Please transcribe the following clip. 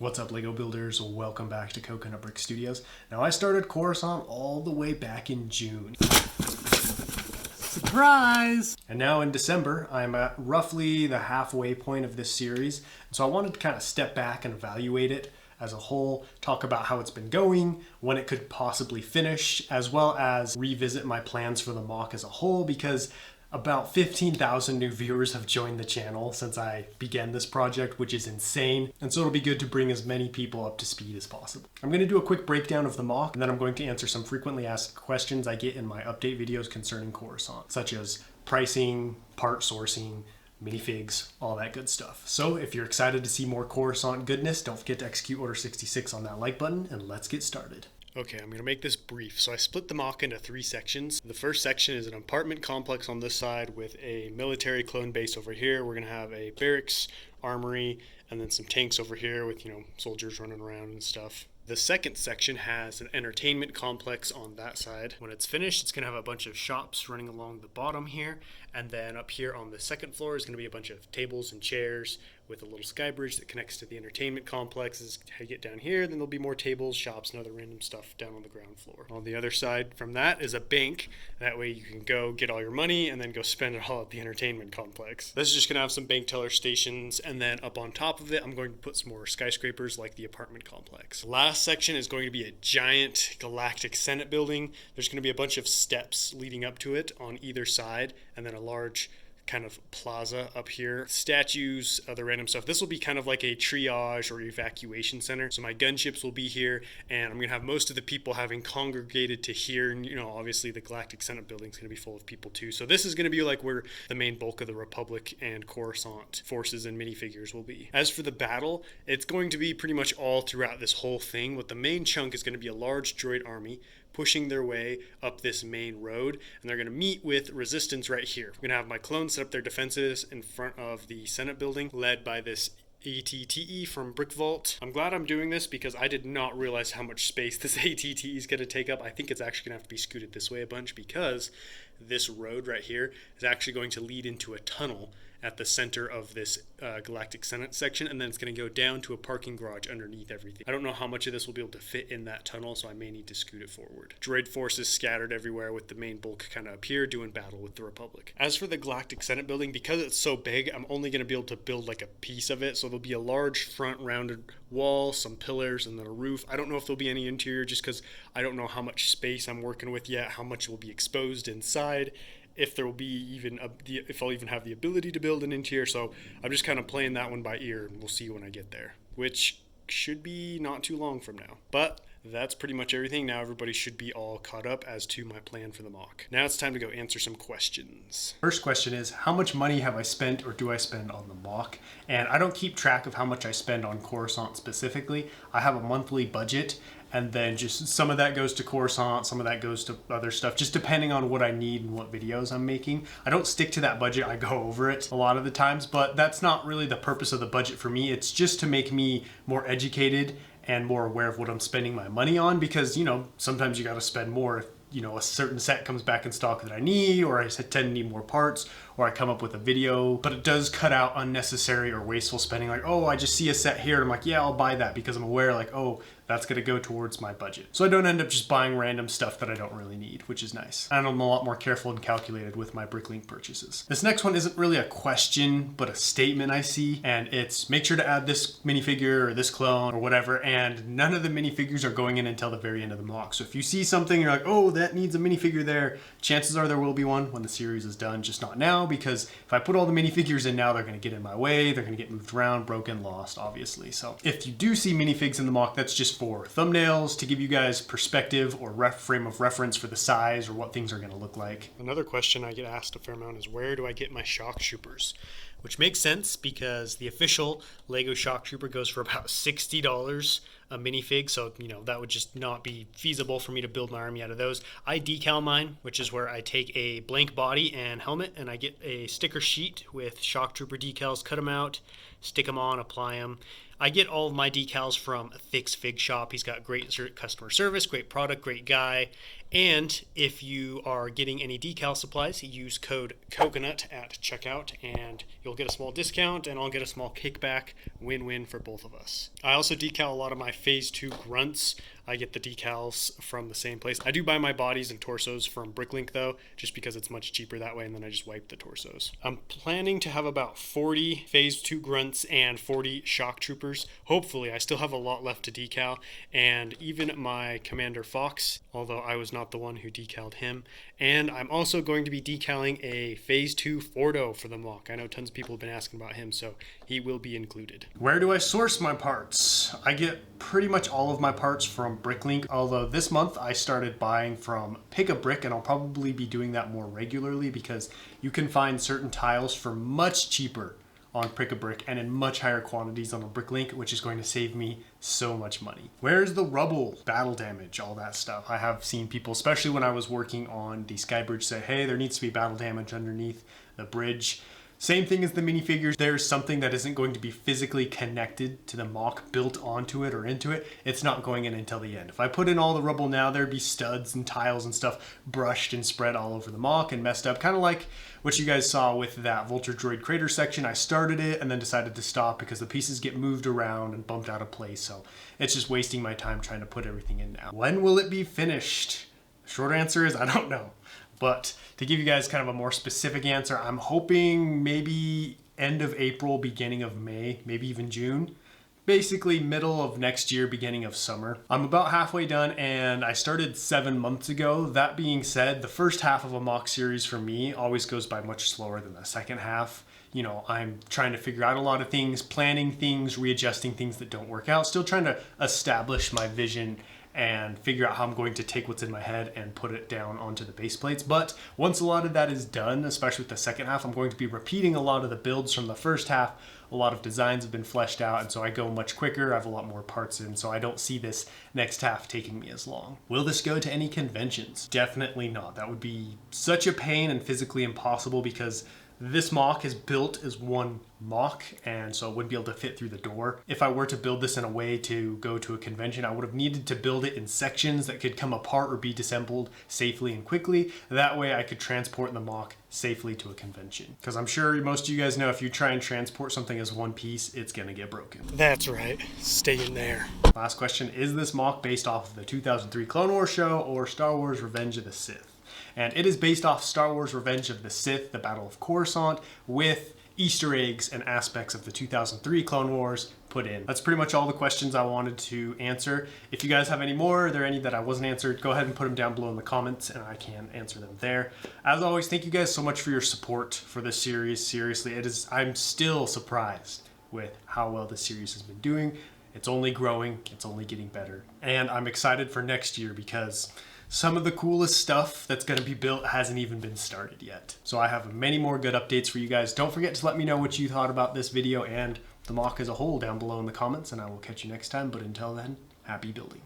What's up, Lego builders? Welcome back to Coconut Brick Studios. Now, I started Coruscant all the way back in June. Surprise! And now in December, I'm at roughly the halfway point of this series. So I wanted to kind of step back and evaluate it as a whole, talk about how it's been going, when it could possibly finish, as well as revisit my plans for the Moc as a whole, because about 15,000 new viewers have joined the channel since I began this project, which is insane. And so it'll be good to bring as many people up to speed as possible. I'm going to do a quick breakdown of the Moc, and then I'm going to answer some frequently asked questions I get in my update videos concerning Coruscant, such as pricing, part sourcing, minifigs, all that good stuff. So if you're excited to see more Coruscant goodness, don't forget to execute Order 66 on that like button, and let's get started. Okay, I'm going to make this brief. So I split the Moc into 3 sections. The first section is an apartment complex on this side with a military clone base over here. We're going to have a barracks, armory, and then some tanks over here with, soldiers running around and stuff. The second section has an entertainment complex on that side. When it's finished, it's going to have a bunch of shops running along the bottom here. And then up here on the second floor is going to be a bunch of tables and chairs with a little sky bridge that connects to the entertainment complex. As you get down here, then there'll be more tables, shops, and other random stuff down on the ground floor. On the other side from that is a bank. That way you can go get all your money and then go spend it all at the entertainment complex. This is just going to have some bank teller stations, and then up on top of it, I'm going to put some more skyscrapers like the apartment complex. The last section is going to be a giant galactic Senate building. There's going to be a bunch of steps leading up to it on either side, and then a large kind of plaza up here, statues, other random stuff. This will be kind of like a triage or evacuation center. So my gunships will be here, and I'm gonna have most of the people having congregated to here. And obviously the Galactic Senate building is gonna be full of people too. So this is gonna be like where the main bulk of the Republic and Coruscant forces and minifigures will be. As for the battle, it's going to be pretty much all throughout this whole thing. With the main chunk is gonna be a large droid army pushing their way up this main road, and they're going to meet with resistance right here. I'm going to have my clones set up their defenses in front of the Senate building, led by this ATTE from Brick Vault. I'm glad I'm doing this because I did not realize how much space this ATTE is going to take up. I think it's actually going to have to be scooted this way a bunch because this road right here is actually going to lead into a tunnel at the center of this Galactic Senate section, and then it's going to go down to a parking garage underneath everything. I don't know how much of this will be able to fit in that tunnel, so I may need to scoot it forward. Droid forces scattered everywhere with the main bulk kind of up here doing battle with the Republic. As for the Galactic Senate building, because it's so big, I'm only going to be able to build like a piece of it, so there'll be a large front rounded wall, some pillars, and then a roof. I don't know if there'll be any interior just because I don't know how much space I'm working with yet, how much will be exposed inside, if there will be if I'll even have the ability to build an interior. So I'm just kind of playing that one by ear, and we'll see when I get there, which should be not too long from now. But that's pretty much everything. Now everybody should be all caught up as to my plan for the Moc. Now it's time to go answer some questions. First question is, how much money have I spent or do I spend on the Moc? And I don't keep track of how much I spend on Coruscant specifically. I have a monthly budget, and then just some of that goes to Coruscant, some of that goes to other stuff, just depending on what I need and what videos I'm making. I don't stick to that budget, I go over it a lot of the times, but that's not really the purpose of the budget for me. It's just to make me more educated and more aware of what I'm spending my money on, because, sometimes you gotta spend more if, a certain set comes back in stock that I need, or I tend to need more parts, or I come up with a video. But it does cut out unnecessary or wasteful spending, like, oh, I just see a set here, and I'm like, yeah, I'll buy that, because I'm aware, like, oh, that's gonna go towards my budget. So I don't end up just buying random stuff that I don't really need, which is nice. And I'm a lot more careful and calculated with my Bricklink purchases. This next one isn't really a question, but a statement I see, and it's make sure to add this minifigure or this clone or whatever, and none of the minifigures are going in until the very end of the Moc. So if you see something, you're like, oh, that needs a minifigure there, chances are there will be one when the series is done, just not now, because if I put all the minifigures in now, they're gonna get in my way, they're gonna get moved around, broken, lost, obviously. So if you do see minifigs in the Moc, that's just for thumbnails, to give you guys perspective or frame of reference for the size or what things are going to look like. Another question I get asked a fair amount is, where do I get my shock troopers? Which makes sense because the official Lego shock trooper goes for about $60 a minifig, so that would just not be feasible for me to build my army out of those. I decal mine, which is where I take a blank body and helmet and I get a sticker sheet with shock trooper decals, cut them out, stick them on, apply them. I get all of my decals from Thick's Fig Shop. He's got great customer service, great product, great guy. And if you are getting any decal supplies, use code COCONUT at checkout and you'll get a small discount and I'll get a small kickback. Win-win for both of us. I also decal a lot of my Phase 2 grunts. I get the decals from the same place. I do buy my bodies and torsos from Bricklink though, just because it's much cheaper that way, and then I just wipe the torsos. I'm planning to have about 40 Phase 2 grunts and 40 shock troopers. Hopefully, I still have a lot left to decal, and even my Commander Fox, although I was not the one who decaled him. And I'm also going to be decaling a Phase 2 Fordo for the Moc. I know tons of people have been asking about him, so he will be included. Where do I source my parts? I get pretty much all of my parts from Bricklink, although this month I started buying from Pick a Brick, and I'll probably be doing that more regularly because you can find certain tiles for much cheaper on Pick a Brick and in much higher quantities on a Bricklink, which is going to save me so much money. Where's the rubble, battle damage, all that stuff? I have seen people, especially when I was working on the Skybridge, say, hey, there needs to be battle damage underneath the bridge. Same thing as the minifigures. There's something that isn't going to be physically connected to the Moc, built onto it or into it. It's not going in until the end. If I put in all the rubble now, there'd be studs and tiles and stuff brushed and spread all over the Moc and messed up. Kind of like what you guys saw with that Vulture Droid crater section. I started it and then decided to stop because the pieces get moved around and bumped out of place. So it's just wasting my time trying to put everything in now. When will it be finished? Short answer is I don't know. But to give you guys kind of a more specific answer, I'm hoping maybe end of April, beginning of May, maybe even June. Basically middle of next year, beginning of summer. I'm about halfway done and I started 7 months ago. That being said, the first half of a Moc series for me always goes by much slower than the second half. I'm trying to figure out a lot of things, planning things, readjusting things that don't work out, still trying to establish my vision and figure out how I'm going to take what's in my head and put it down onto the base plates. But once a lot of that is done, especially with the second half, I'm going to be repeating a lot of the builds from the first half. A lot of designs have been fleshed out, and so I go much quicker. I have a lot more parts in, so I don't see this next half taking me as long. Will this go to any conventions? Definitely not. That would be such a pain and physically impossible because this Moc is built as one Moc, and so it wouldn't be able to fit through the door. If I were to build this in a way to go to a convention, I would have needed to build it in sections that could come apart or be disassembled safely and quickly. That way I could transport the Moc safely to a convention. Because I'm sure most of you guys know if you try and transport something as one piece, it's gonna get broken. That's right, stay in there. Last question, is this Moc based off of the 2003 Clone Wars show or Star Wars Revenge of the Sith? And it is based off Star Wars Revenge of the Sith, the Battle of Coruscant, with Easter eggs and aspects of the 2003 Clone Wars put in. That's pretty much all the questions I wanted to answer. If you guys have any more, are there any that I wasn't answered, go ahead and put them down below in the comments and I can answer them there. As always, thank you guys so much for your support for this series. Seriously, I'm still surprised with how well this series has been doing. It's only growing, it's only getting better. And I'm excited for next year because some of the coolest stuff that's going to be built hasn't even been started yet. So I have many more good updates for you guys. Don't forget to let me know what you thought about this video and the Moc as a whole down below in the comments, and I will catch you next time. But until then, happy building.